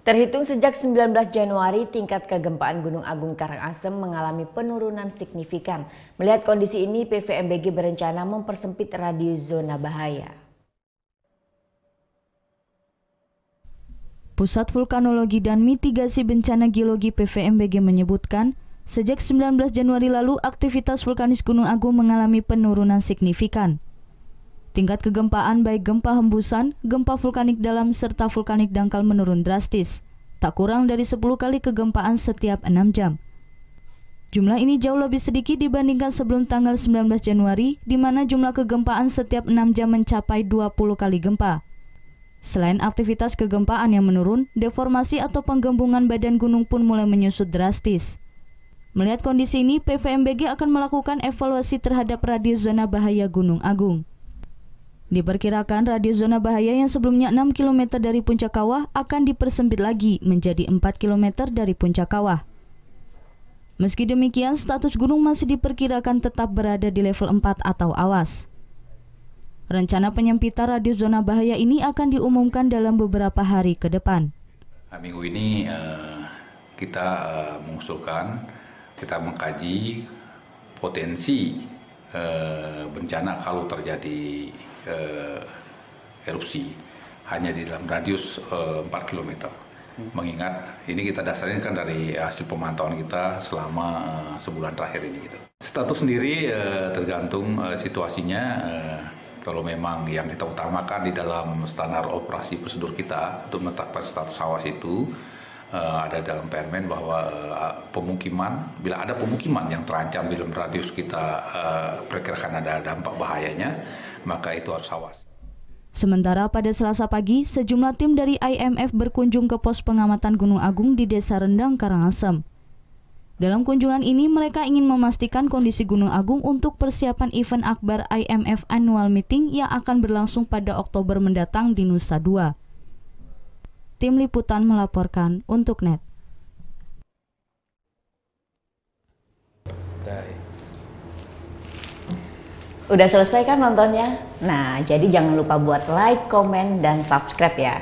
Terhitung sejak 19 Januari, tingkat kegempaan Gunung Agung Karangasem mengalami penurunan signifikan. Melihat kondisi ini, PVMBG berencana mempersempit radius zona bahaya. Pusat Vulkanologi dan Mitigasi Bencana Geologi PVMBG menyebutkan, sejak 19 Januari lalu aktivitas vulkanis Gunung Agung mengalami penurunan signifikan. Tingkat kegempaan baik gempa hembusan, gempa vulkanik dalam, serta vulkanik dangkal menurun drastis, tak kurang dari 10 kali kegempaan setiap 6 jam. Jumlah ini jauh lebih sedikit dibandingkan sebelum tanggal 19 Januari, di mana jumlah kegempaan setiap 6 jam mencapai 20 kali gempa. Selain aktivitas kegempaan yang menurun, deformasi atau penggembungan badan gunung pun mulai menyusut drastis. Melihat kondisi ini, PVMBG akan melakukan evaluasi terhadap radius zona bahaya Gunung Agung. Diperkirakan radius zona bahaya yang sebelumnya 6 km dari puncak kawah akan dipersempit lagi menjadi 4 km dari puncak kawah. Meski demikian, status gunung masih diperkirakan tetap berada di level 4 atau awas. Rencana penyempitan radius zona bahaya ini akan diumumkan dalam beberapa hari ke depan. Minggu ini kita mengusulkan, kita mengkaji potensi bencana kalau terjadi erupsi hanya di dalam radius 4 km. Mengingat ini kita dasarnya kan dari hasil pemantauan kita selama sebulan terakhir ini. Status sendiri tergantung situasinya. Kalau memang yang kita utamakan di dalam standar operasi prosedur kita untuk menetapkan status awas itu ada dalam permen bahwa pemukiman, bila ada pemukiman yang terancam dalam radius kita perkirakan ada dampak bahayanya, maka itu harus awas. Sementara pada Selasa pagi, sejumlah tim dari IMF berkunjung ke pos pengamatan Gunung Agung di Desa Rendang, Karangasem. Dalam kunjungan ini, mereka ingin memastikan kondisi Gunung Agung untuk persiapan event akbar IMF Annual Meeting yang akan berlangsung pada Oktober mendatang di Nusa Dua. Tim Liputan melaporkan untuk NET. Udah selesai kan nontonnya? Nah, jadi jangan lupa buat like, komen, dan subscribe ya.